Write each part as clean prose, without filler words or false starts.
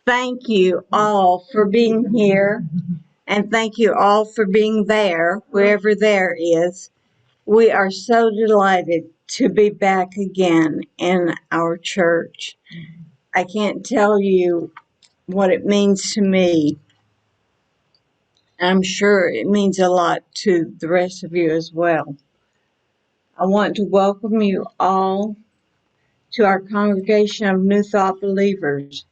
Thank you all for being here, and thank you all for being there, wherever there is. We are so delighted to be back again in our church. I can't tell you what it means to me. I'm sure it means a lot to the rest of you as well. I want to welcome you all to our congregation of New Thought believers.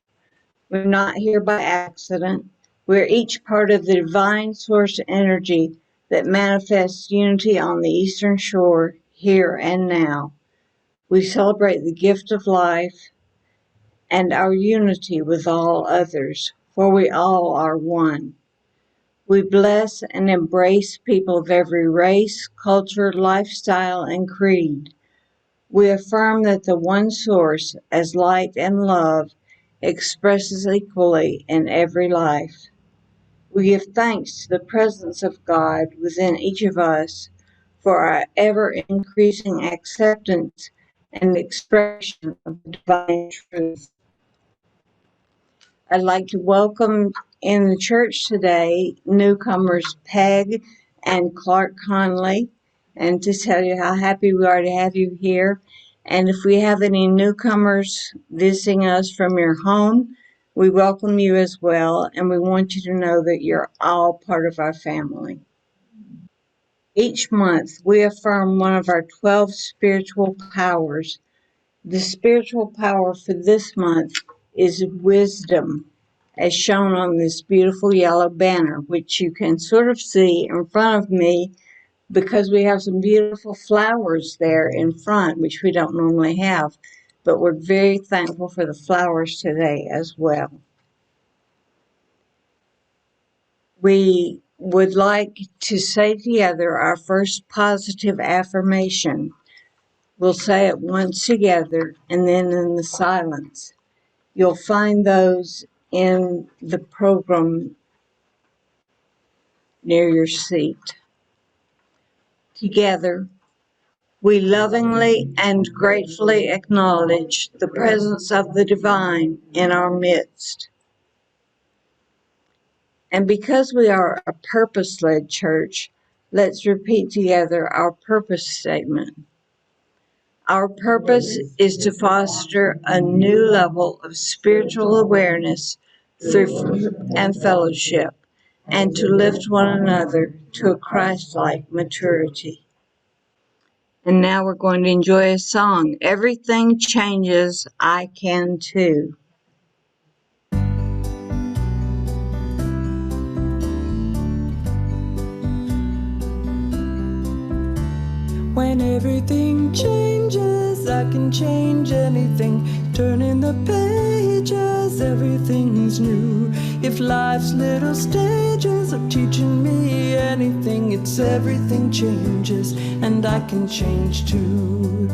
We're not here by accident. We're each part of the divine source energy that manifests unity on the Eastern Shore, here and now. We celebrate the gift of life and our unity with all others, for we all are one. We bless and embrace people of every race, culture, lifestyle, and creed. We affirm that the one source, as light and love, expresses equally in every life. We give thanks to the presence of God within each of us for our ever-increasing acceptance and expression of divine truth. I'd like to welcome in the church today newcomers Peg and Clark Conley, and to tell you how happy we are to have you here. And if we have any newcomers visiting us from your home, we welcome you as well, and we want you to know that you're all part of our family. Each month, we affirm one of our 12 spiritual powers. The spiritual power for this month is wisdom, as shown on this beautiful yellow banner, which you can sort of see in front of me because we have some beautiful flowers there in front, which we don't normally have. But we're very thankful for the flowers today as well. We would like to say together our first positive affirmation. We'll say it once together and then in the silence. You'll find those in the program near your seat. Together, we lovingly and gratefully acknowledge the presence of the divine in our midst. And because we are a purpose-led church, let's repeat together our purpose statement. Our purpose is to foster a new level of spiritual awareness through and fellowship, and to lift one another to a Christ-like maturity. And now we're going to enjoy a song. Everything changes, I can too. When everything changes, I can change anything. Turning the pages, everything's new. If life's little stages are teaching me anything, it's everything changes, and I can change too.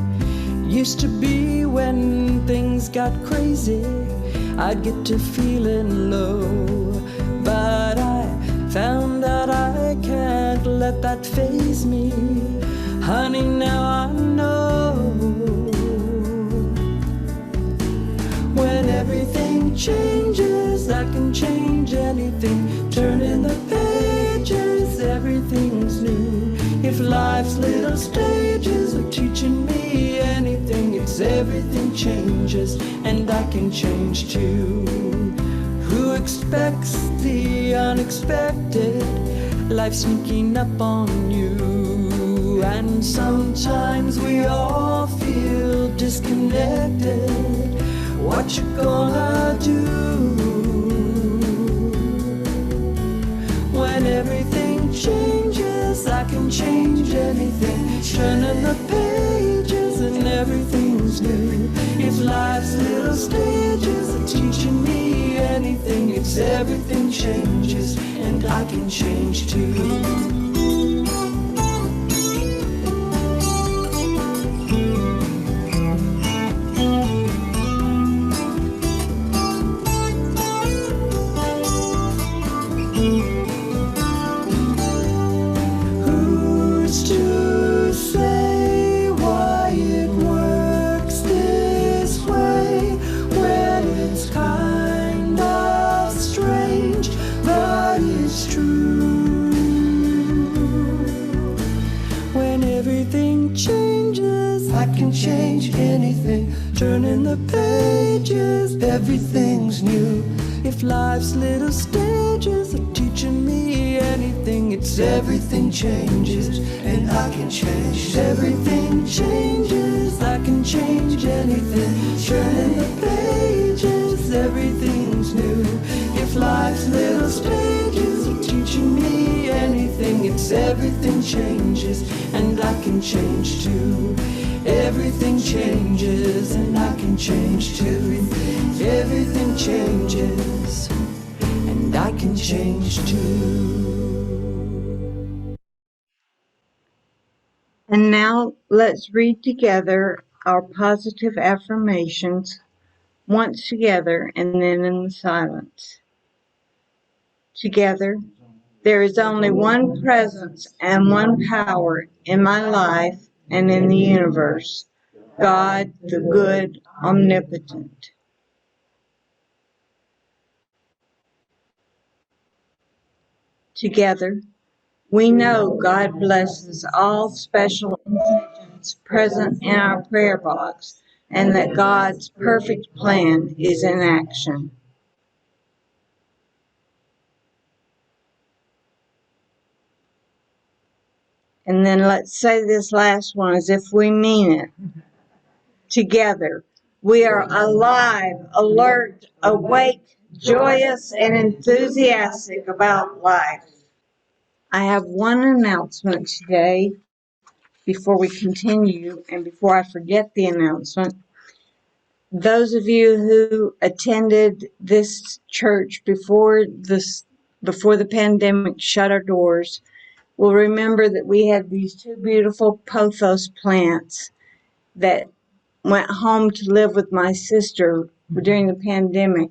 Used to be when things got crazy, I'd get to feeling low. But I found out I can't let that faze me. Honey, now I know. When everything changes, I can change anything. Turning the pages, everything's new. If life's little stages are teaching me anything, it's everything changes, and I can change too. Who expects the unexpected? Life sneaking up on you. And sometimes we all feel disconnected. What you gonna do? When everything changes, I can change anything. Turning the pages and everything's new. If life's little stages are teaching me anything, it's everything changes, and I can change too. Who's to say why it works this way when it's kind of turning the pages, everything's new. If life's little stages are teaching me anything, it's everything changes and I can change. Everything changes, I can change anything. Turning the pages, everything's new. If life's little stages are teaching me anything, it's everything changes and I can change too. Everything changes and I can change too. Everything changes and I can change too. And now let's read together our positive affirmations, once together and then in silence. Together, there is only one presence and one power in my life and in the universe, God, the good, omnipotent. Together, we know God blesses all special intentions present in our prayer box and that God's perfect plan is in action. And then let's say this last one as if we mean it. Together, we are alive, alert, awake, joyous, and enthusiastic about life. I have one announcement today before we continue and before I forget the announcement. Those of you who attended this church before the pandemic shut our doors will remember that we had these two beautiful pothos plants that went home to live with my sister during the pandemic,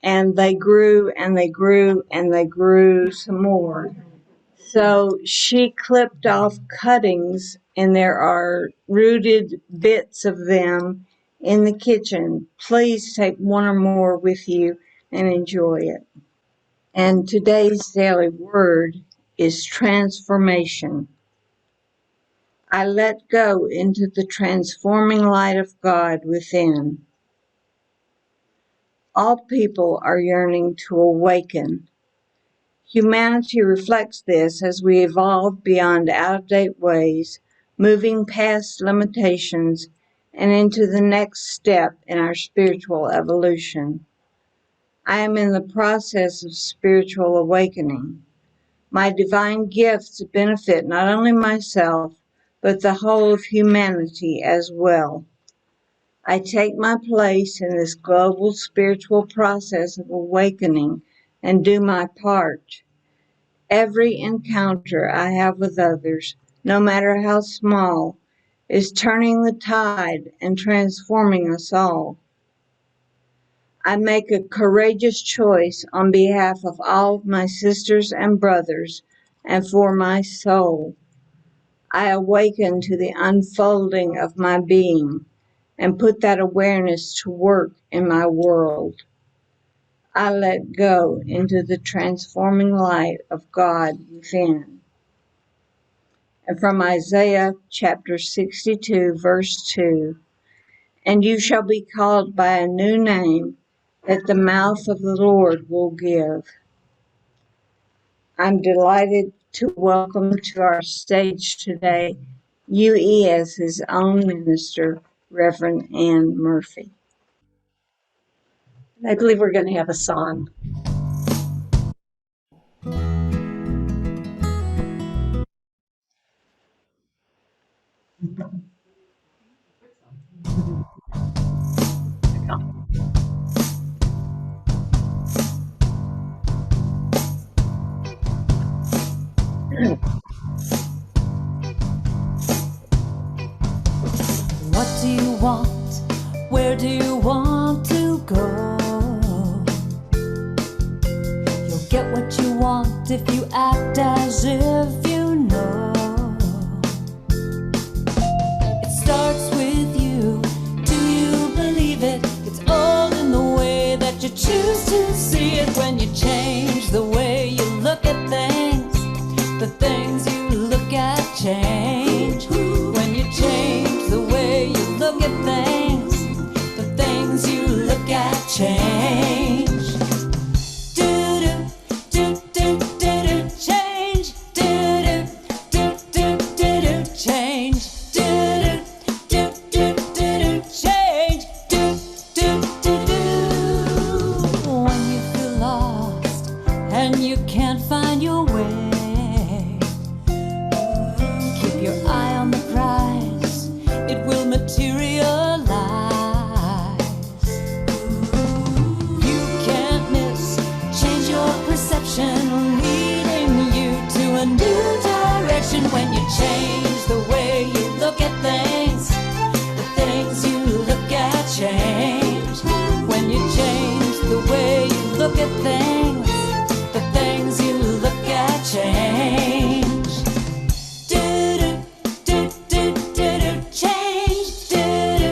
and they grew and they grew and they grew some more. So she clipped off cuttings, and there are rooted bits of them in the kitchen. Please take one or more with you and enjoy it. And today's daily word is transformation. I let go into the transforming light of God within. All people are yearning to awaken. Humanity reflects this as we evolve beyond out-of-date ways, moving past limitations and into the next step in our spiritual evolution. I am in the process of spiritual awakening. My divine gifts benefit not only myself, but the whole of humanity as well. I take my place in this global spiritual process of awakening and do my part. Every encounter I have with others, no matter how small, is turning the tide and transforming us all. I make a courageous choice on behalf of all of my sisters and brothers and for my soul. I awaken to the unfolding of my being and put that awareness to work in my world. I let go into the transforming light of God within. And from Isaiah chapter 62, verse 2, and you shall be called by a new name that the mouth of the Lord will give. I'm delighted to welcome to our stage today UES's own minister, Reverend Ann Murphy. I believe we're going to have a song. What do you want? Where do you want to go? You'll get what you want if you act as if you know. It starts with you. Do you believe it? It's all in the way that you choose to see it. When you change the way you look at things, the things you look at change. When you change the way you look at things, can't find your way, keep your eye on the prize, it will materialize. You can't miss, change your perception, leading you to a new direction. When you change the way you look at things, the things you look at change. When you change the way you look at things, the things you look at change. Do do do do do do change. Do do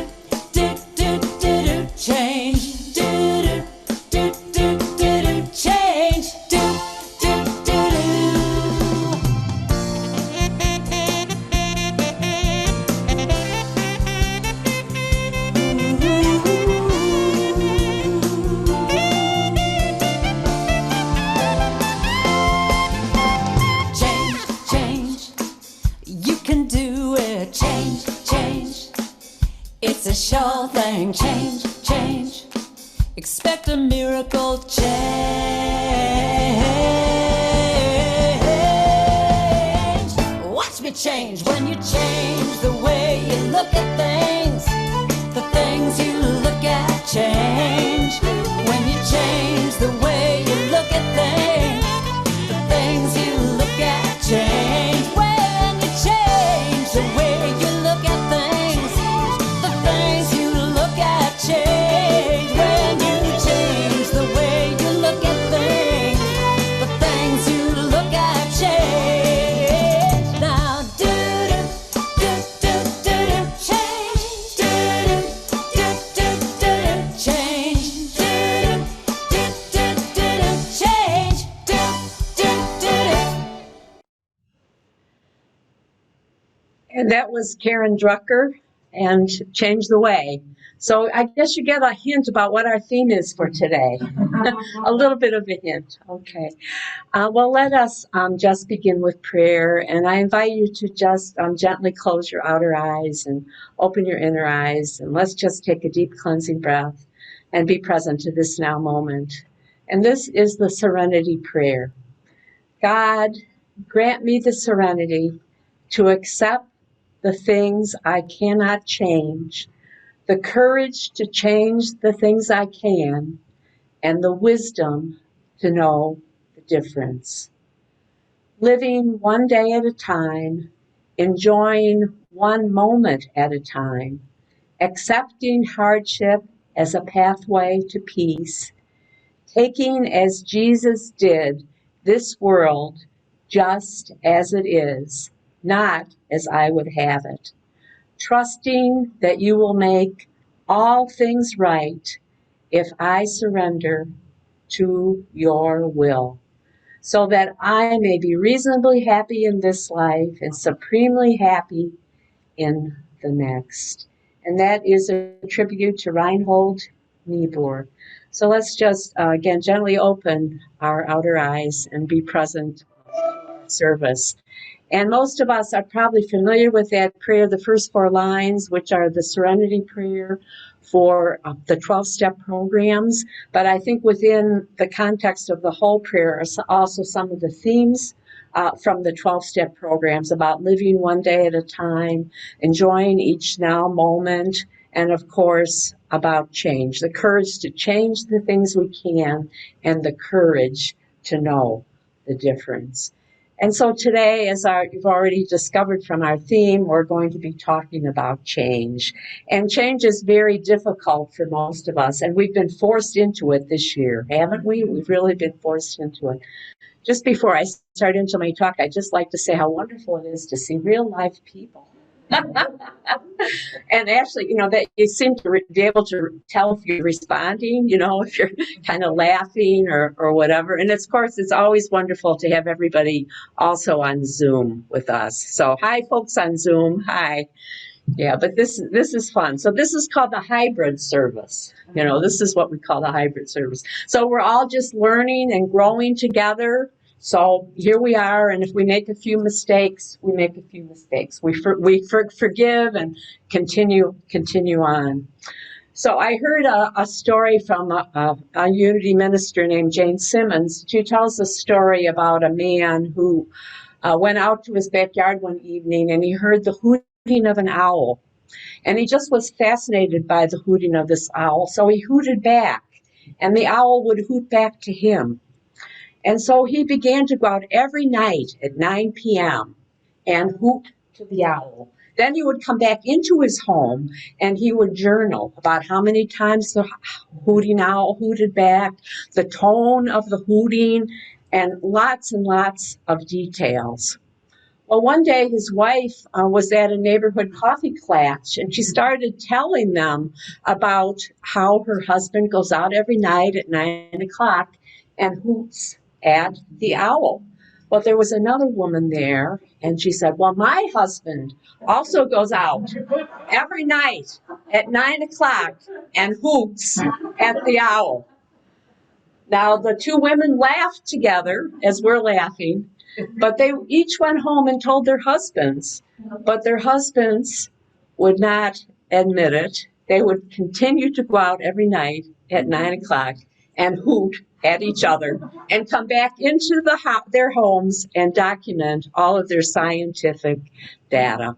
do do do do change. Do do do do do do change. Do do do do. Change, change, you can do it. Change, change, it's a sure thing. Change, change, expect a miracle change. Watch me change. When you change the way you look at things, the things you look at change. When you change the way you look at things, the things you look at change. When you change the way you look at things, the things you look at change. When you change the way you look at things, the things you look at change. Now do do do do do change. Do do do do do change. Do do do do do change. Do do do do. And that was Karen Drucker and Change the Way. So I guess you get a hint about what our theme is for today. A little bit of a hint. Okay. Well, let us just begin with prayer. And I invite you to just gently close your outer eyes and open your inner eyes. And let's just take a deep cleansing breath and be present to this now moment. And this is the serenity prayer. God, grant me the serenity to accept the things I cannot change, the courage to change the things I can, and the wisdom to know the difference. Living one day at a time, enjoying one moment at a time, accepting hardship as a pathway to peace, taking as Jesus did this world just as it is, not as I would have it, trusting that you will make all things right if I surrender to your will, so that I may be reasonably happy in this life and supremely happy in the next. And that is a tribute to Reinhold Niebuhr. So let's just, again, gently open our outer eyes and be present in service. And most of us are probably familiar with that prayer, the first four lines, which are the Serenity Prayer for the 12-step programs. But I think within the context of the whole prayer are also some of the themes from the 12-step programs about living one day at a time, enjoying each now moment, and of course about change, the courage to change the things we can, and the courage to know the difference. And so today, as you've already discovered from our theme, we're going to be talking about change. And change is very difficult for most of us, and we've been forced into it this year, haven't we? We've really been forced into it. Just before I start into my talk, I'd just like to say how wonderful it is to see real live people. And actually, that you seem to be able to tell if you're responding, if you're kind of laughing or whatever. And of course, it's always wonderful to have everybody also on Zoom with us. So hi, folks on Zoom. Hi. Yeah, but this is fun. So this is called the hybrid service. This is what we call the hybrid service. So we're all just learning and growing together. So here we are, and if we make a few mistakes, we make a few mistakes. We forgive and continue on. So I heard a story from a Unity minister named Jane Simmons. She tells a story about a man who went out to his backyard one evening and he heard the hooting of an owl. And he just was fascinated by the hooting of this owl. So he hooted back, and the owl would hoot back to him. And so he began to go out every night at 9 p.m. and hoot to the owl. Then he would come back into his home and he would journal about how many times the hooting owl hooted back, the tone of the hooting, and lots of details. Well, one day his wife was at a neighborhood coffee klatch, and she started telling them about how her husband goes out every night at 9 o'clock and hoots at the owl. Well, there was another woman there, and she said, well, my husband also goes out every night at 9 o'clock and hoots at the owl. Now, the two women laughed together as we're laughing, but they each went home and told their husbands, but their husbands would not admit it. They would continue to go out every night at 9 o'clock and hoot at each other and come back into their homes and document all of their scientific data.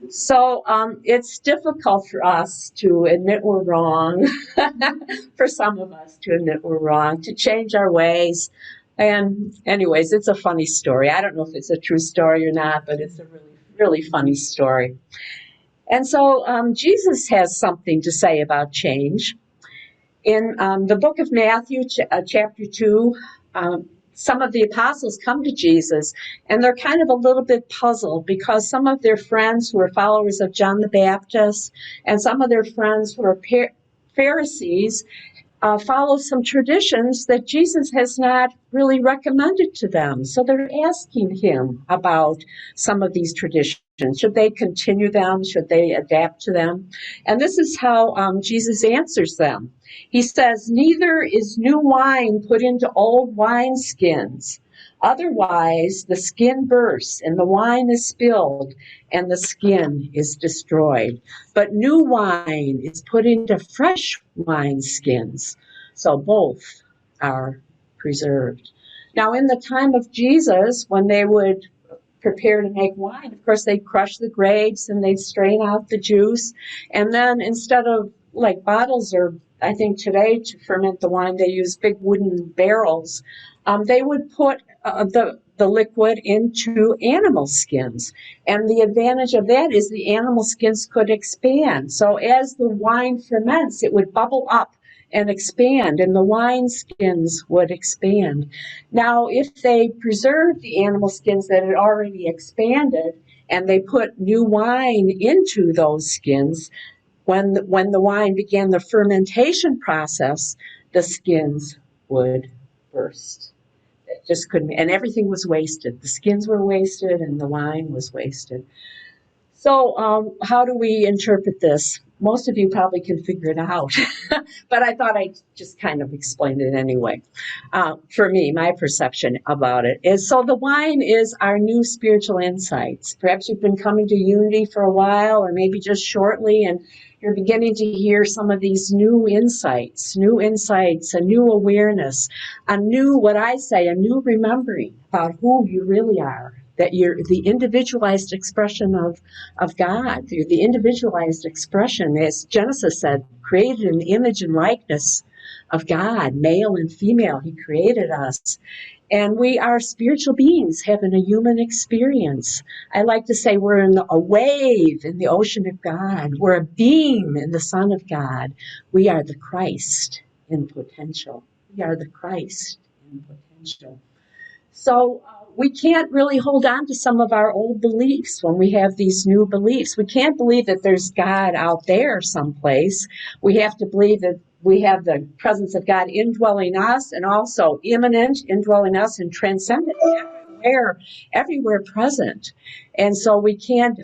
So it's difficult for us to admit we're wrong, for some of us to admit we're wrong, to change our ways. And anyways, it's a funny story. I don't know if it's a true story or not, but it's a really, really funny story. And so Jesus has something to say about change. In the book of Matthew, chapter 2, some of the apostles come to Jesus, and they're kind of a little bit puzzled because some of their friends who are followers of John the Baptist and some of their friends who are Pharisees follow some traditions that Jesus has not really recommended to them. So they're asking him about some of these traditions. Should they continue them? Should they adapt to them? And this is how Jesus answers them. He says, neither is new wine put into old wineskins. Otherwise, the skin bursts and the wine is spilled and the skin is destroyed. But new wine is put into fresh wineskins. So both are preserved. Now, in the time of Jesus, when they would prepare to make wine, of course, they'd crush the grapes and they'd strain out the juice. And then instead of like bottles, or I think today to ferment the wine, they use big wooden barrels. They would put the liquid into animal skins. And the advantage of that is the animal skins could expand. So as the wine ferments, it would bubble up and expand, and the wine skins would expand. Now, if they preserved the animal skins that had already expanded, and they put new wine into those skins, when the wine began the fermentation process, the skins would burst. It just couldn't, and everything was wasted. The skins were wasted, and the wine was wasted. So how do we interpret this? Most of you probably can figure it out, but I thought I'd just kind of explain it anyway. For me, my perception about it is, so the wine is our new spiritual insights. Perhaps you've been coming to Unity for a while, or maybe just shortly, and you're beginning to hear some of these new insights, a new awareness, a new remembering about who you really are. That you're the individualized expression of God. You're the individualized expression, as Genesis said, created in the image and likeness of God, male and female. He created us. And we are spiritual beings having a human experience. I like to say we're in a wave in the ocean of God. We're a beam in the Son of God. We are the Christ in potential. We are the Christ in potential. So we can't really hold on to some of our old beliefs when we have these new beliefs. We can't believe that there's God out there someplace. We have to believe that we have the presence of God indwelling us, and also immanent, indwelling us, and transcendent, everywhere present. And so we can't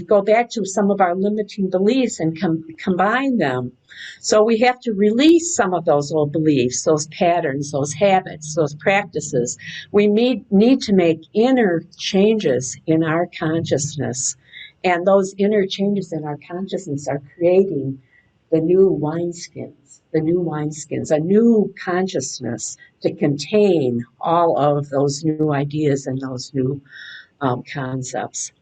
go back to some of our limiting beliefs and combine them. So we have to release some of those old beliefs, those patterns, those habits, those practices. We need to make inner changes in our consciousness. And those inner changes in our consciousness are creating the new wineskins, a new consciousness to contain all of those new ideas and those new concepts.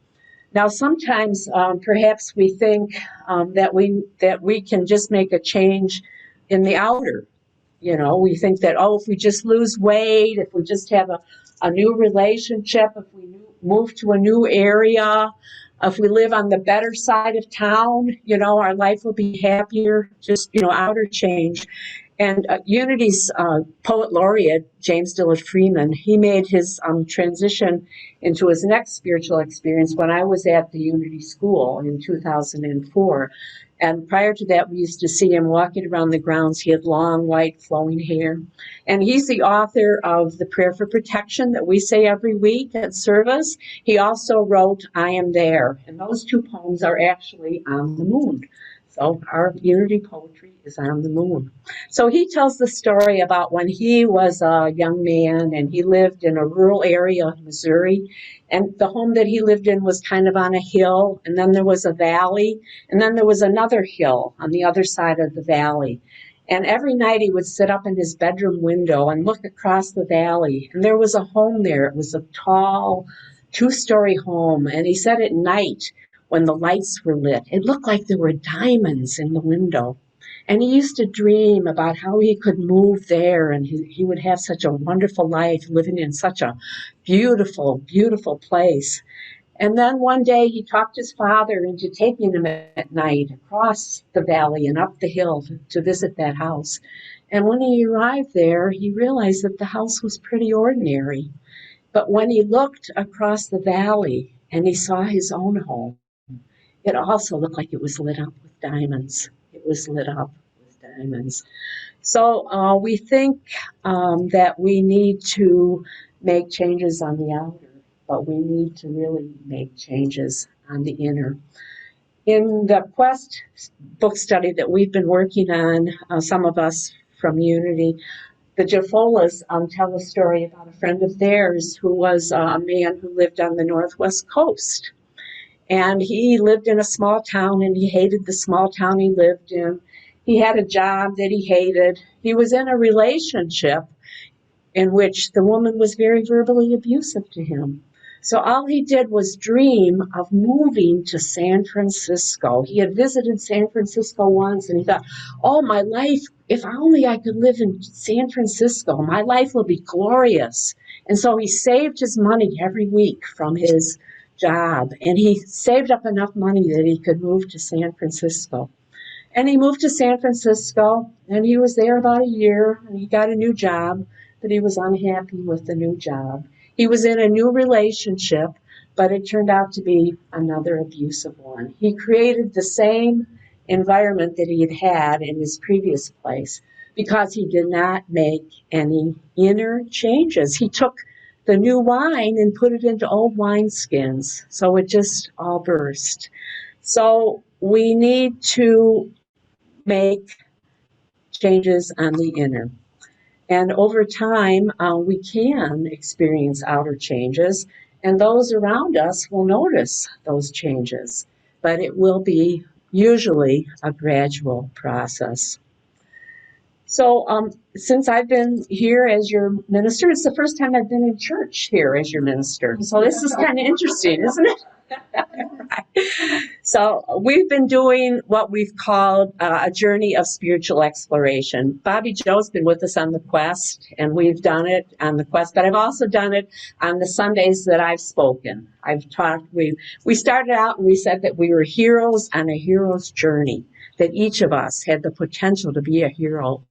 Now, sometimes perhaps we think that we can just make a change in the outer. You know, we think that, oh, if we just lose weight, if we just have a new relationship, if we move to a new area, if we live on the better side of town, you know, our life will be happier, just, you know, outer change. And Unity's poet laureate, James Dillard Freeman, he made his transition into his next spiritual experience when I was at the Unity School in 2004. And prior to that, we used to see him walking around the grounds. He had long, white, flowing hair. And he's the author of The Prayer for Protection that we say every week at service. He also wrote I Am There. And those two poems are actually on the moon. So our Unity poetry is on the moon. So he tells the story about when he was a young man and he lived in a rural area of Missouri. And the home that he lived in was kind of on a hill, and then there was a valley, and then there was another hill on the other side of the valley. And every night he would sit up in his bedroom window and look across the valley, and there was a home there. It was a tall, two-story home, and he said at night when the lights were lit, it looked like there were diamonds in the window. And he used to dream about how he could move there and he would have such a wonderful life living in such a beautiful, beautiful place. And then one day he talked his father into taking him at night across the valley and up the hill to visit that house. And when he arrived there, he realized that the house was pretty ordinary. But when he looked across the valley and he saw his own home, it also looked like it was lit up with diamonds. It was lit up with diamonds. So we think that we need to make changes on the outer, but we need to really make changes on the inner. In the Quest book study that we've been working on, some of us from Unity, the Jaffolas tell a story about a friend of theirs who was a man who lived on the Northwest coast. And he lived in a small town, and he hated the small town he lived in. He had a job that he hated. He was in a relationship in which the woman was very verbally abusive to him. So all he did was dream of moving to San Francisco. He had visited San Francisco once, and he thought, oh, my life, if only I could live in San Francisco, my life will be glorious. And so he saved his money every week from his job, and he saved up enough money that he could move to San Francisco. And he moved to San Francisco, and he was there about a year, and he got a new job, but he was unhappy with the new job. He was in a new relationship, but it turned out to be another abusive one. He created the same environment that he had had in his previous place because he did not make any inner changes. He took the new wine and put it into old wineskins, so it just all burst. So we need to make changes on the inner. And over time, we can experience outer changes, and those around us will notice those changes, but it will be usually a gradual process. So since I've been here as your minister, it's the first time I've been in church here as your minister. So this is kind of interesting, isn't it? Right. So we've been doing what we've called a journey of spiritual exploration. Bobby Joe's been with us on the Quest, and we've done it on the Quest, but I've also done it on the Sundays that I've spoken. I've talked, we started out and we said that we were heroes on a hero's journey, that each of us had the potential to be a hero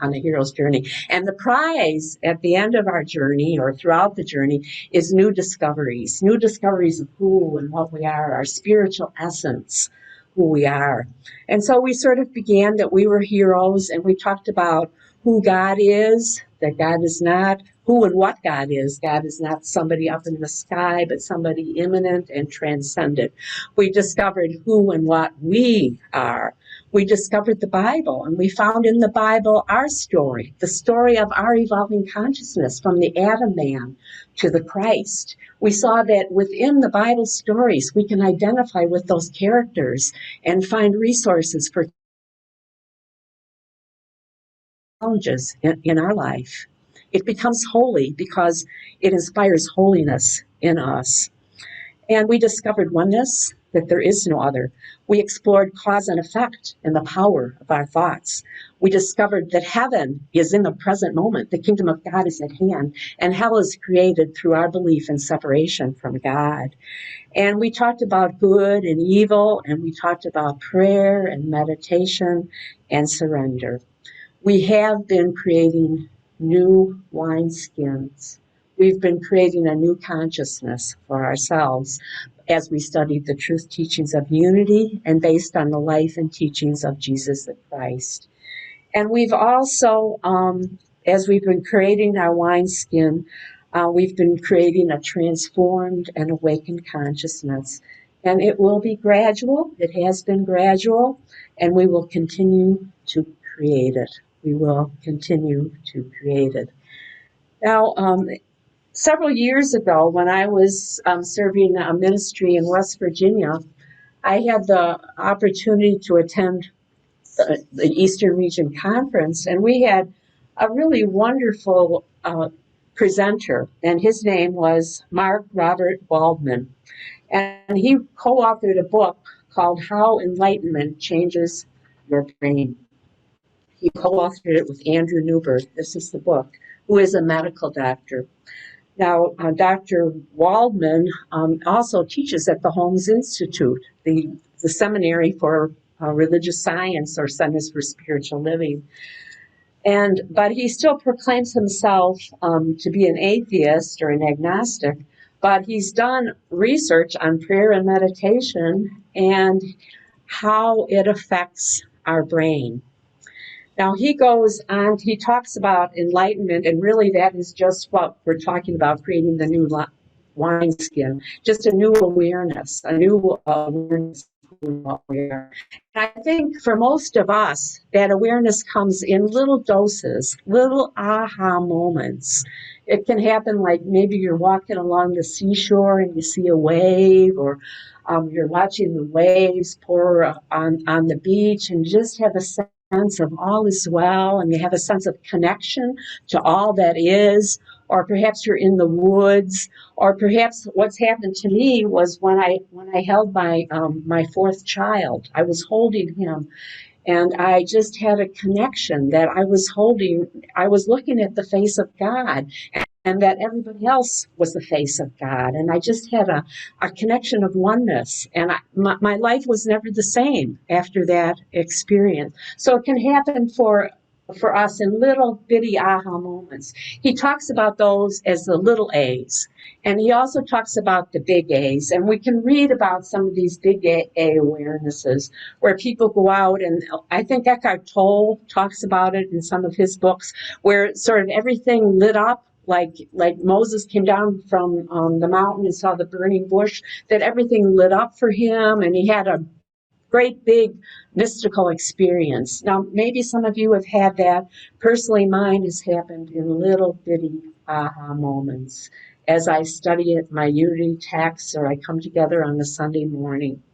on a hero's journey. And the prize at the end of our journey or throughout the journey is new discoveries of who and what we are, our spiritual essence, who we are. And so we sort of began that we were heroes, and we talked about who God is, that God is not, who and what God is. God is not somebody up in the sky, but somebody immanent and transcendent. We discovered who and what we are. We discovered the Bible, and we found in the Bible our story, the story of our evolving consciousness from the Adam man to the Christ. We saw that within the Bible stories, we can identify with those characters and find resources for challenges in our life. It becomes holy because it inspires holiness in us. And we discovered oneness, that there is no other. We explored cause and effect and the power of our thoughts. We discovered that heaven is in the present moment. The kingdom of God is at hand, and hell is created through our belief in separation from God. And we talked about good and evil, and we talked about prayer and meditation and surrender. We have been creating new wineskins. We've been creating a new consciousness for ourselves as we studied the truth teachings of unity and based on the life and teachings of Jesus the Christ. And we've also, as we've been creating our wineskin, we've been creating a transformed and awakened consciousness. And it will be gradual. It has been gradual, and we will continue to create it. We will continue to create it. Now, several years ago, when I was serving a ministry in West Virginia, I had the opportunity to attend the Eastern Region Conference, and we had a really wonderful presenter, and his name was Mark Robert Waldman. And he co-authored a book called How Enlightenment Changes Your Brain. He co-authored it with Andrew Newberg. This is the book, who is a medical doctor. Now, Dr. Waldman also teaches at the Holmes Institute, the seminary for religious science or centers for spiritual living. But he still proclaims himself to be an atheist or an agnostic, but he's done research on prayer and meditation and how it affects our brain. Now, he goes on, he talks about enlightenment, and really that is just what we're talking about, creating the new wineskin, just a new awareness of who we are. And I think for most of us, that awareness comes in little doses, little aha moments. It can happen like maybe you're walking along the seashore and you see a wave, or you're watching the waves pour on the beach and just have a sense of all is well, and you have a sense of connection to all that is. Or perhaps you're in the woods, or perhaps what's happened to me was when I held my fourth child, I was holding him, and I just had a connection that I was looking at the face of God, and that everybody else was the face of God. And I just had a connection of oneness. And my life was never the same after that experience. So it can happen for us in little bitty aha moments. He talks about those as the little A's. And he also talks about the big A's. And we can read about some of these big A awarenesses where people go out, and I think Eckhart Tolle talks about it in some of his books, where sort of everything lit up. Like Moses came down from the mountain and saw the burning bush, that everything lit up for him, and he had a great big mystical experience. Now, maybe some of you have had that. Personally, mine has happened in little bitty aha moments as I study it, my unity texts, or I come together on a Sunday morning.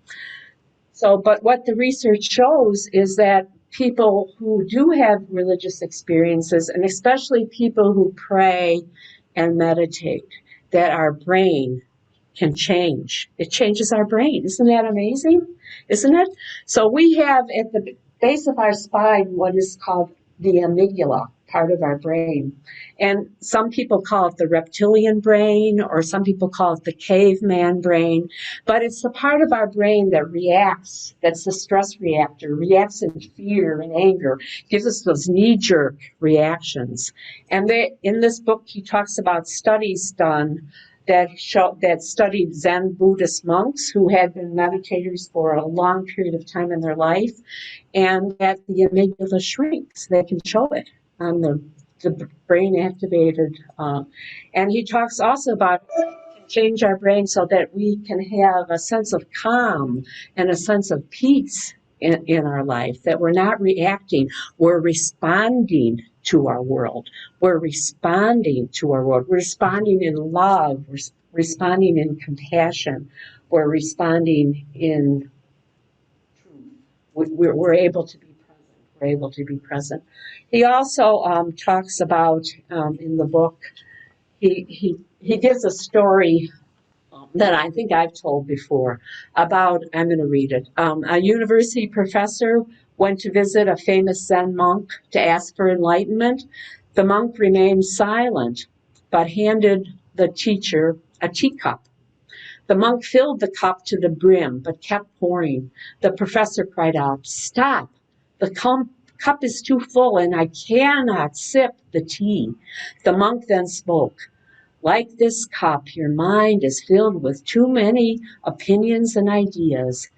So, but what the research shows is that people who do have religious experiences, and especially people who pray and meditate, that our brain can change. It changes our brain. Isn't that amazing? Isn't it? So we have at the base of our spine what is called the amygdala, part of our brain. And some people call it the reptilian brain, or some people call it the caveman brain. But it's the part of our brain that reacts, that's the stress reactor, reacts in fear and anger, gives us those knee-jerk reactions. And in this book, he talks about studies done that studied Zen Buddhist monks who had been meditators for a long period of time in their life, and that the amygdala shrinks. They can show it on the brain activated. And he talks also about change our brain so that we can have a sense of calm and a sense of peace in our life, that we're not reacting, we're responding to our world. We're responding to our world. We're responding in love. We're responding in compassion. We're responding in truth. We're able to be present. we're able to be present. He also talks about in the book, he gives a story that I think I've told before about, I'm going to read it. A university professor went to visit a famous Zen monk to ask for enlightenment. The monk remained silent, but handed the teacher a teacup. The monk filled the cup to the brim, but kept pouring. The professor cried out, "Stop! The cup is too full, and I cannot sip the tea." The monk then spoke. "Like this cup, your mind is filled with too many opinions and ideas.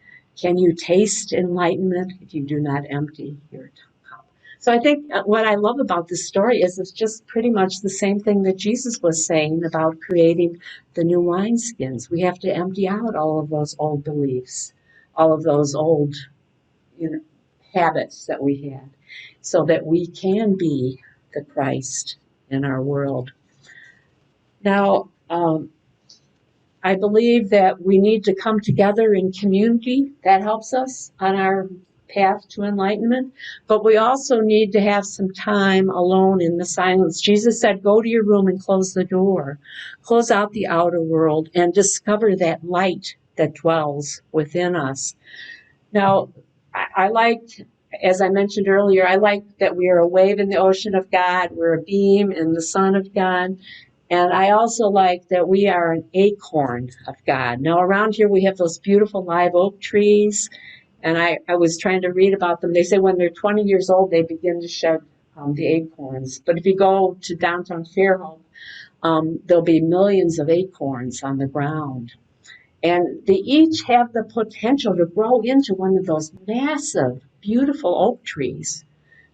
Can you taste enlightenment if you do not empty your cup?" So I think what I love about this story is it's just pretty much the same thing that Jesus was saying about creating the new wineskins. We have to empty out all of those old beliefs, all of those old habits that we had, so that we can be the Christ in our world. Now, I believe that we need to come together in community. That helps us on our path to enlightenment. But we also need to have some time alone in the silence. Jesus said, "Go to your room and close the door. Close out the outer world and discover that light that dwells within us." Now, I like, as I mentioned earlier, I like that we are a wave in the ocean of God. We're a beam in the sun of God. And I also like that we are an acorn of God. Now, around here, we have those beautiful live oak trees. And I was trying to read about them. They say when they're 20 years old, they begin to shed the acorns. But if you go to downtown Fairhope, there'll be millions of acorns on the ground. And they each have the potential to grow into one of those massive, beautiful oak trees.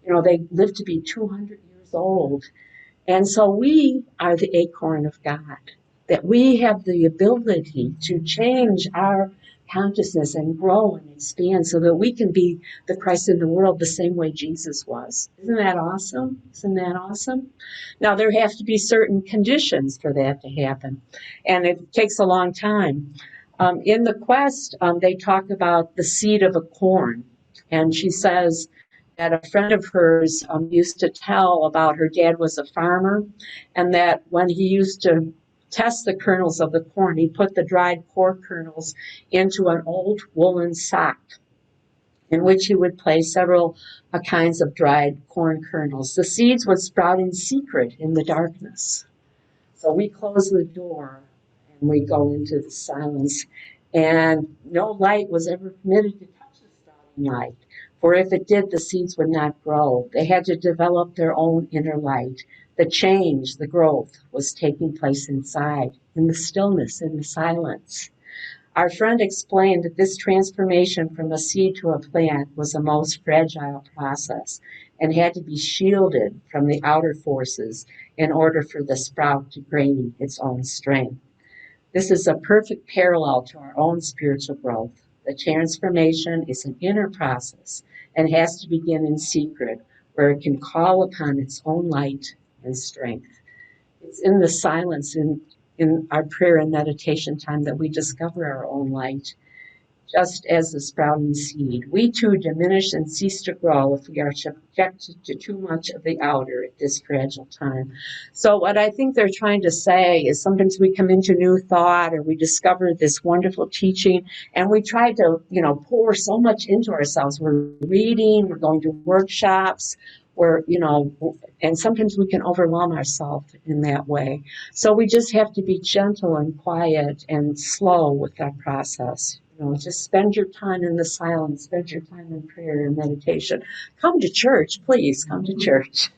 They live to be 200 years old. And so we are the acorn of God, that we have the ability to change our consciousness and grow and expand so that we can be the Christ in the world the same way Jesus was. Isn't that awesome? Isn't that awesome? Now, there have to be certain conditions for that to happen, and it takes a long time. In the quest, they talk about the seed of a corn, and she says that a friend of hers used to tell about her dad was a farmer, and that when he used to test the kernels of the corn, he put the dried corn kernels into an old woolen sock in which he would place several kinds of dried corn kernels. The seeds would sprout in secret in the darkness. So we close the door and we go into the silence, and no light was ever permitted to touch the sprouting light. For if it did, the seeds would not grow. They had to develop their own inner light. The change, the growth, was taking place inside, in the stillness, in the silence. Our friend explained that this transformation from a seed to a plant was a most fragile process and had to be shielded from the outer forces in order for the sprout to gain its own strength. This is a perfect parallel to our own spiritual growth. The transformation is an inner process and has to begin in secret, where it can call upon its own light and strength. It's in the silence, in our prayer and meditation time, that we discover our own light. Just as the sprouting seed, we too diminish and cease to grow if we are subjected to too much of the outer at this fragile time. So what I think they're trying to say is sometimes we come into new thought, or we discover this wonderful teaching, and we try to, pour so much into ourselves. We're reading, we're going to workshops, and sometimes we can overwhelm ourselves in that way. So we just have to be gentle and quiet and slow with that process. Just spend your time in the silence, spend your time in prayer and meditation. Come to church, please, come to church.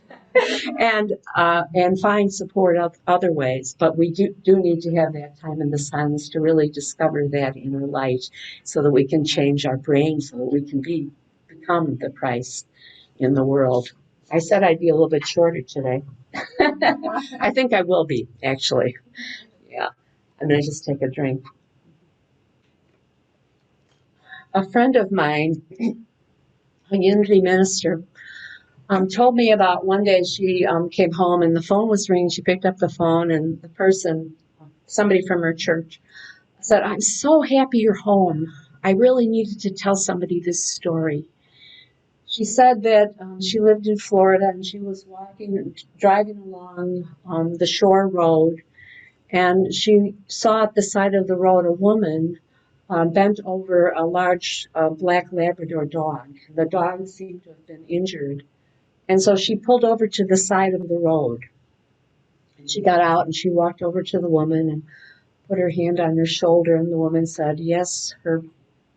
and find support of other ways. But we do need to have that time in the silence to really discover that inner light, so that we can change our brain, so that we can become the Christ in the world. I said I'd be a little bit shorter today. I think I will be, actually. Yeah. I'm going to just take a drink. A friend of mine, a unity minister, told me about one day she came home and the phone was ringing. She picked up the phone, and the person, somebody from her church, said, "I'm so happy you're home. I really needed to tell somebody this story." she said that she lived in Florida and she was driving along the shore road, and she saw at the side of the road a woman bent over a large black Labrador dog. The dog seemed to have been injured. And so she pulled over to the side of the road. And she got out and she walked over to the woman and put her hand on her shoulder. And the woman said, yes, her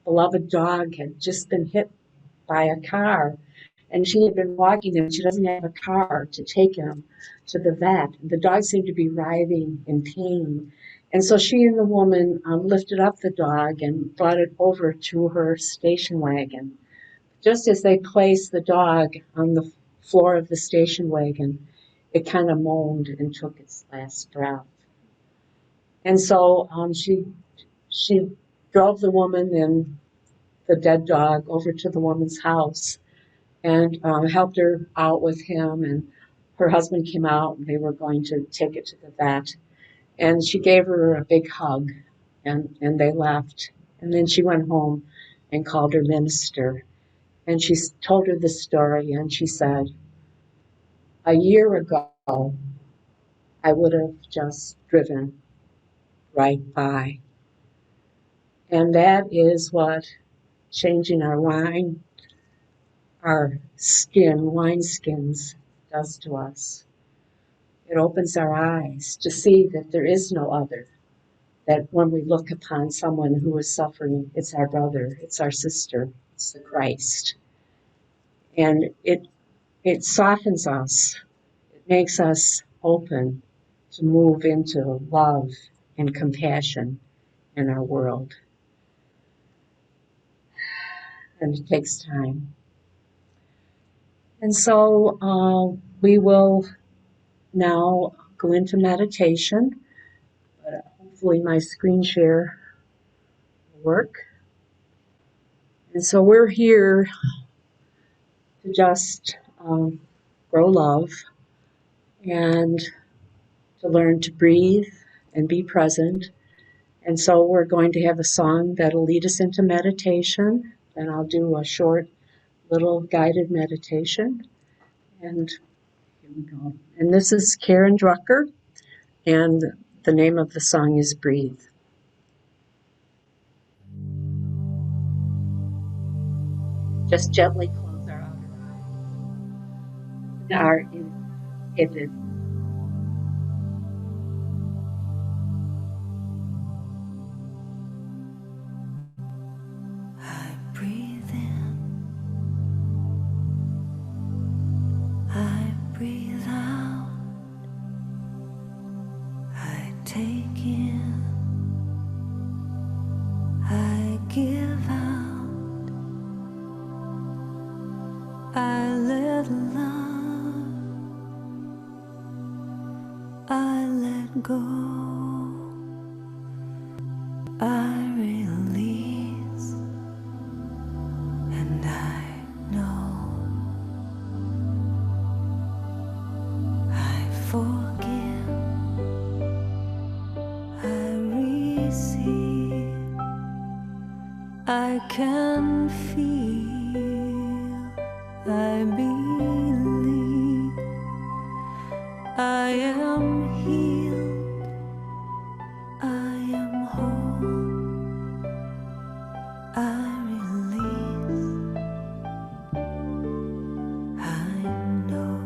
beloved dog had just been hit by a car. And she had been walking him. She doesn't have a car to take him to the vet. The dog seemed to be writhing in pain. And so she and the woman lifted up the dog and brought it over to her station wagon. Just as they placed the dog on the floor of the station wagon, it kind of moaned and took its last breath. And so she drove the woman and the dead dog over to the woman's house and helped her out with him. And her husband came out and they were going to take it to the vet. And she gave her a big hug and they left. And then she went home and called her minister. And she told her the story and she said, a year ago, I would have just driven right by. And that is what changing our wine skins does to us. It opens our eyes to see that there is no other, that when we look upon someone who is suffering, it's our brother, it's our sister, it's the Christ. And it softens us, it makes us open to move into love and compassion in our world. And it takes time. And so we will now go into meditation, but hopefully my screen share will work. And so we're here to just grow love and to learn to breathe and be present. And so we're going to have a song that'll lead us into meditation, and I'll do a short little guided meditation. And here we go. And this is Karen Drucker, and the name of the song is Breathe. Just gently close our outer eyes. Our inhibited. I breathe in, I breathe out, I take in, I give out, I let love, I let go, I release, and I know I forgive, I receive, I can feel, I believe, I am healed, I am whole, I release, I know.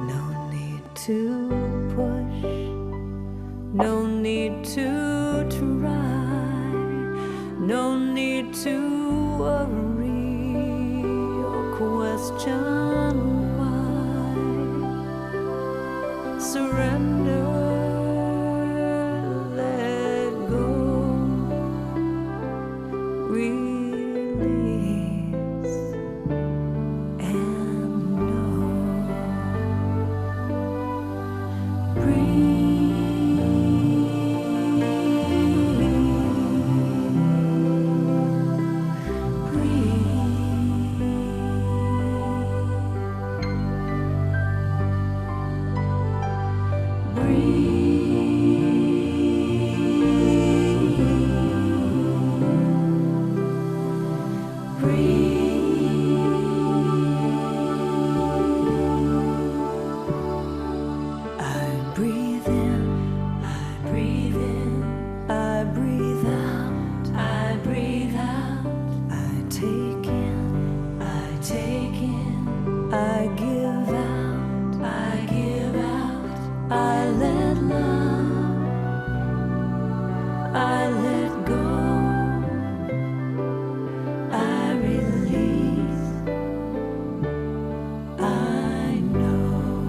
No need to push, no need to try, no need to worry or question why. Surrender, let go, release, I breathe in, I breathe in, I breathe out, I breathe out, I take in, I take in, I give out, I give out, I let love, I let go, I release, I know.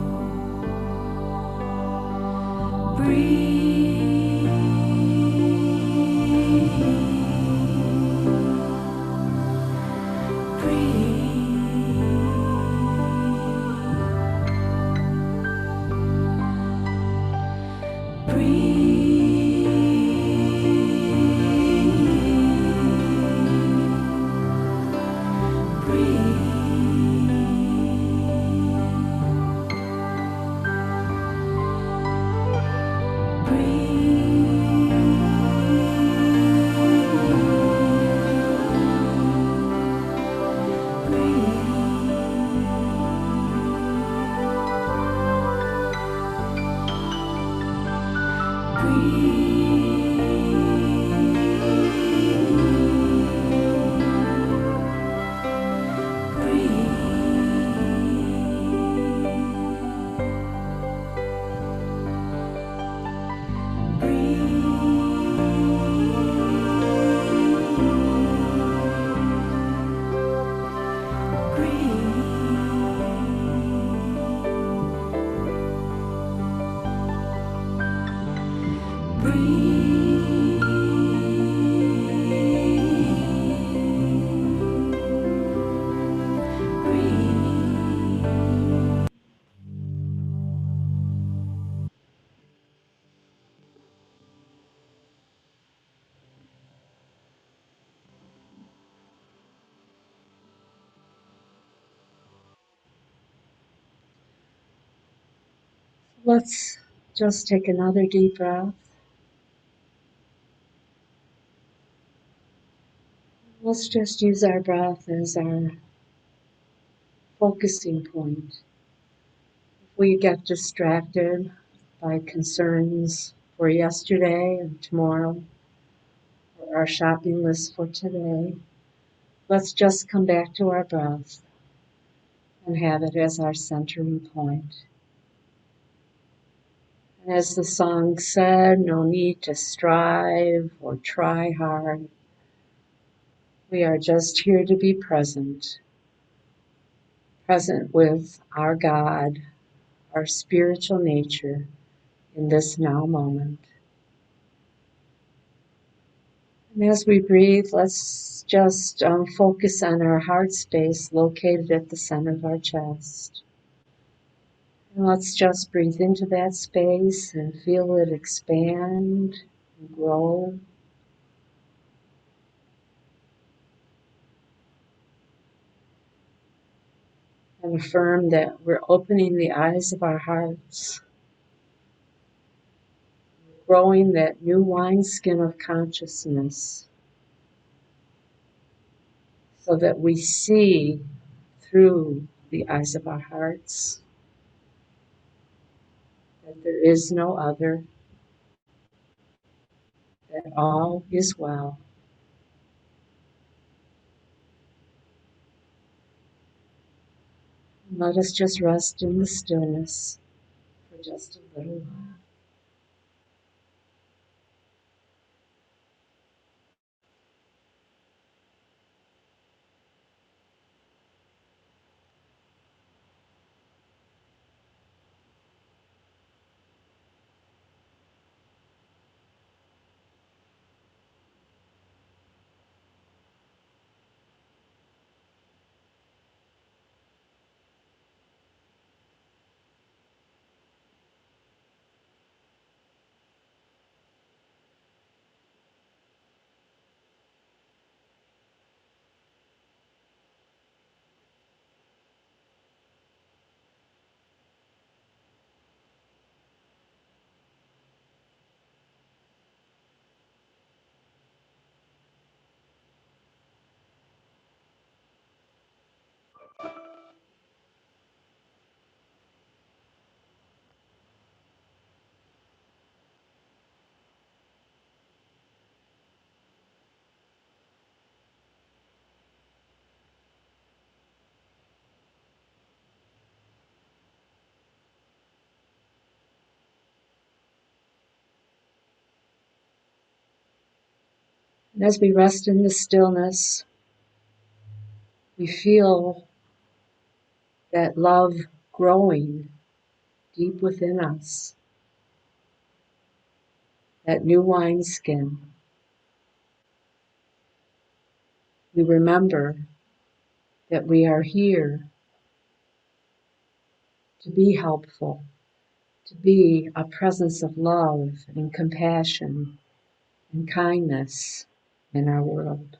Breathe, Let's just take another deep breath. Let's just use our breath as our focusing point. If we get distracted by concerns for yesterday and tomorrow, or our shopping list for today, let's just come back to our breath and have it as our centering point. And as the song said, no need to strive or try hard. We are just here to be present, present with our God, our spiritual nature in this now moment. And as we breathe, let's just focus on our heart space located at the center of our chest. And let's just breathe into that space and feel it expand and grow. And affirm that we're opening the eyes of our hearts, growing that new wineskin of consciousness so that we see through the eyes of our hearts that there is no other, that all is well. And let us just rest in the stillness for just a little while. And as we rest in the stillness, we feel that love growing deep within us, that new wineskin. We remember that we are here to be helpful, to be a presence of love and compassion and kindness in our world.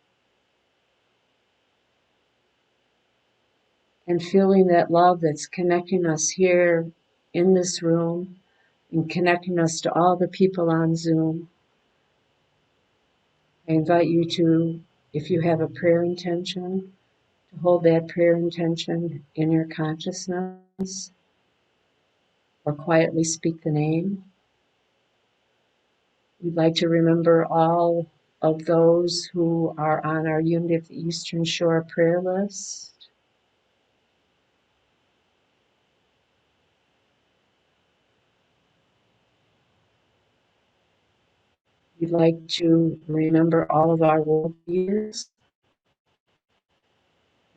And feeling that love that's connecting us here in this room and connecting us to all the people on Zoom. I invite you to, if you have a prayer intention, to hold that prayer intention in your consciousness or quietly speak the name. We'd like to remember all of those who are on our Unity of the Eastern Shore prayer list. We'd like to remember all of our world leaders,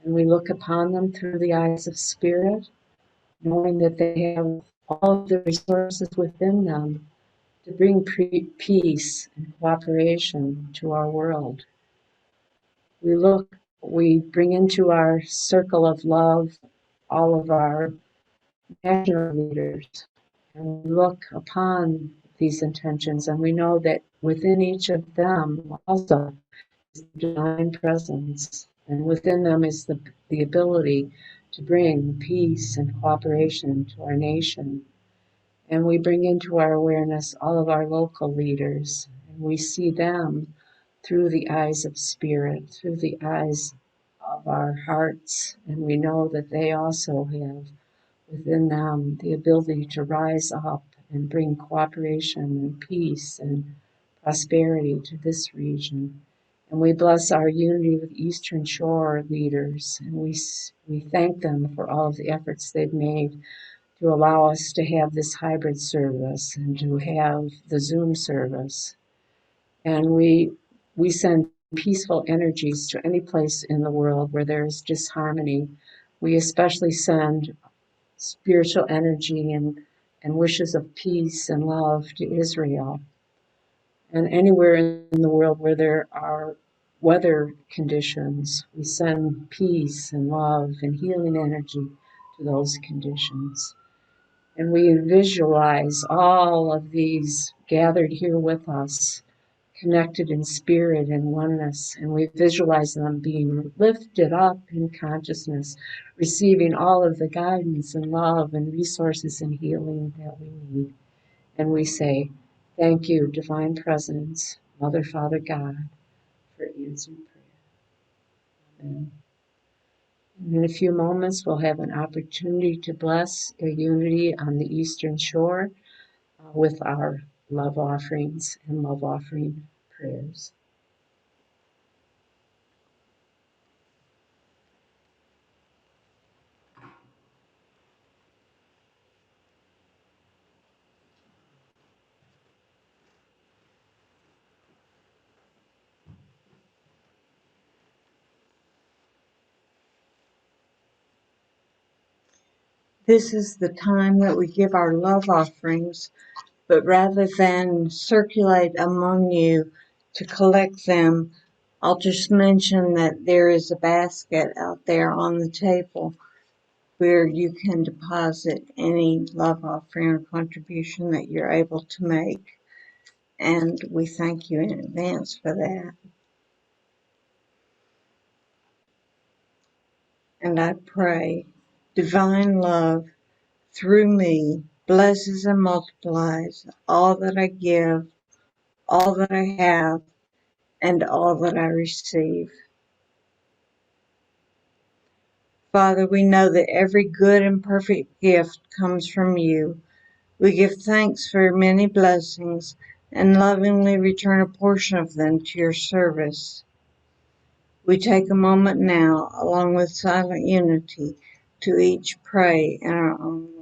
and we look upon them through the eyes of spirit, knowing that they have all of the resources within them to bring peace and cooperation to our world. We bring into our circle of love all of our national leaders, and we look upon these intentions, and we know that within each of them also is the divine presence, and within them is the ability to bring peace and cooperation to our nation. And we bring into our awareness all of our local leaders, and we see them through the eyes of spirit, through the eyes of our hearts, and we know that they also have within them the ability to rise up and bring cooperation and peace and prosperity to this region. And we bless our Unity with Eastern Shore leaders, and we thank them for all of the efforts they've made to allow us to have this hybrid service and to have the Zoom service. And we send peaceful energies to any place in the world where there's disharmony. We especially send spiritual energy and wishes of peace and love to Israel. And anywhere in the world where there are weather conditions, we send peace and love and healing energy to those conditions. And we visualize all of these gathered here with us, connected in spirit and oneness, and we visualize them being lifted up in consciousness, receiving all of the guidance and love and resources and healing that we need. And we say, thank you, Divine Presence, Mother, Father, God, for answered prayer. Amen. In a few moments, we'll have an opportunity to bless a unity on the Eastern Shore with our love offerings and love offering prayers. This is the time that we give our love offerings, but rather than circulate among you to collect them, I'll just mention that there is a basket out there on the table where you can deposit any love offering or contribution that you're able to make. And we thank you in advance for that. And I pray divine love through me blesses and multiplies all that I give, all that I have, and all that I receive. Father, we know that every good and perfect gift comes from you. We give thanks for your many blessings and lovingly return a portion of them to your service. We take a moment now, along with silent unity, to each pray in our own way.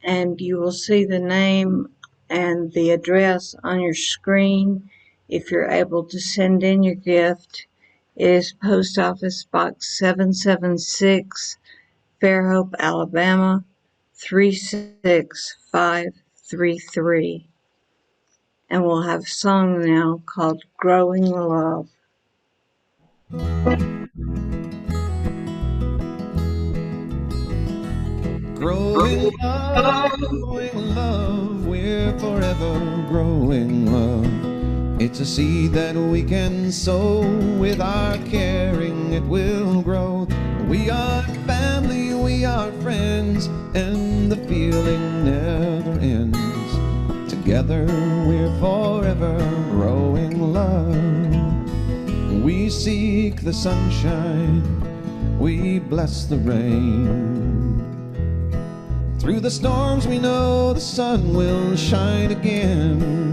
and you will see the name and the address on your screen if you're able to send in your gift. It is Post Office Box 776, Fairhope, Alabama 36533. And we'll have a song now called Growing Love. Growing love, we're forever growing love. It's a seed that we can sow, with our caring it will grow. We are family, we are friends, and the feeling never ends. Together we're forever growing love. We seek the sunshine, we bless the rain. Through the storms we know the sun will shine again.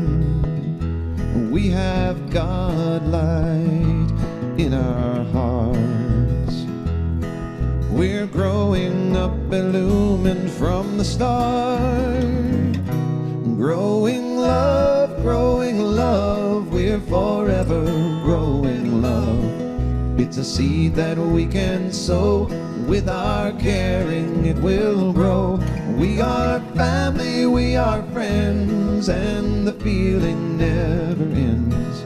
We have God light in our hearts. We're growing up, illumined from the start. Growing love, we're forever growing love. It's a seed that we can sow, with our caring it will grow. We are family, we are friends, and the feeling never ends.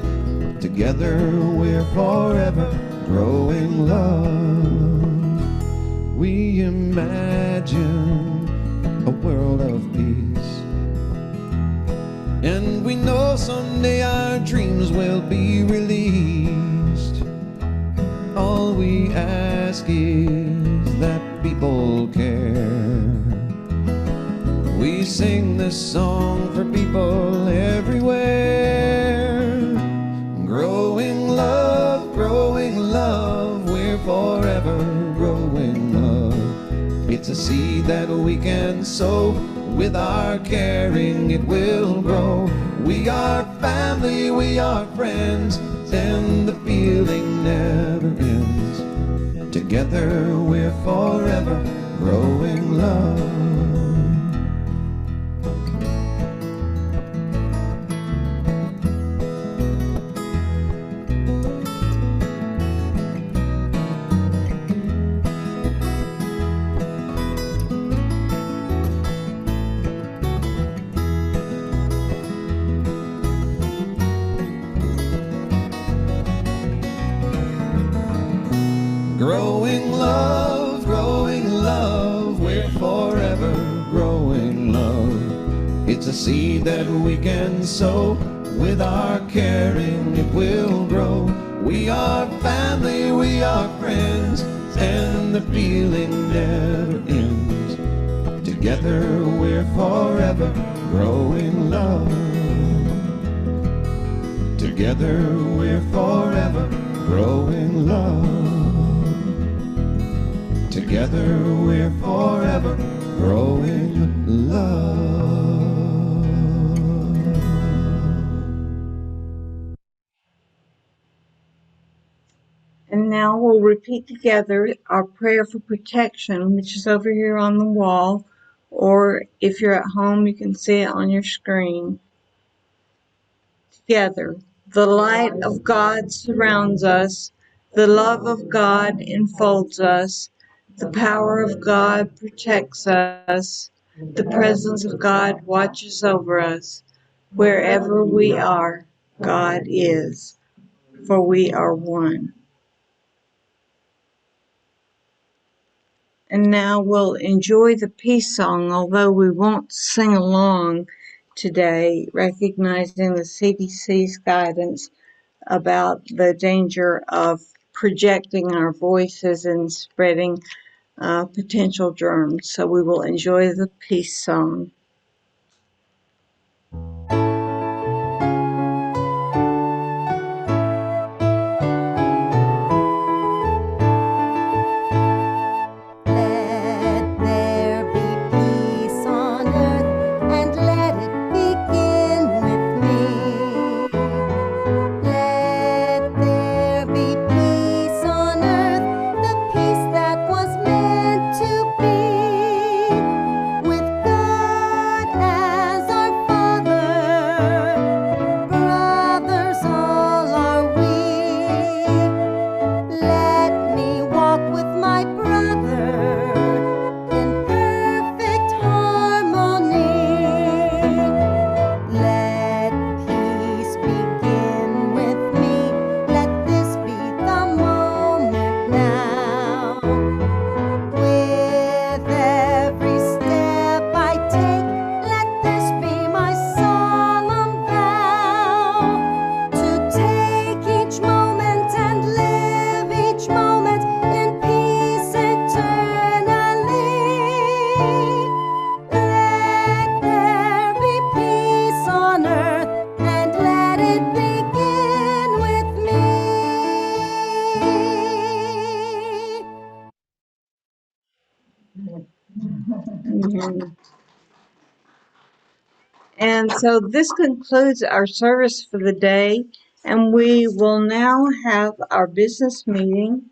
Together we're forever growing love. We imagine a world of peace, and we know someday our dreams will be released. All we ask is that people care. We sing this song for people everywhere. Growing love, we're forever growing love. It's a seed that we can sow, with our caring it will grow. We are family, we are friends, and the feeling never ends. Together we're forever growing love. Growing love, we're forever growing love. It's a seed that we can sow, with our caring it will grow. We are family, we are friends, and the feeling never ends. Together we're forever growing love. Together we're forever growing love. Together we're forever growing love. And now we'll repeat together our prayer for protection, which is over here on the wall, or if you're at home, you can see it on your screen. Together, the light of God surrounds us, the love of God enfolds us, the power of God protects us, the presence of God watches over us. Wherever we are, God is, for we are one. And now we'll enjoy the peace song, although we won't sing along today, recognizing the CDC's guidance about the danger of projecting our voices and spreading potential germs. So we will enjoy the peace song. With God And so this concludes our service for the day, and we will now have our business meeting.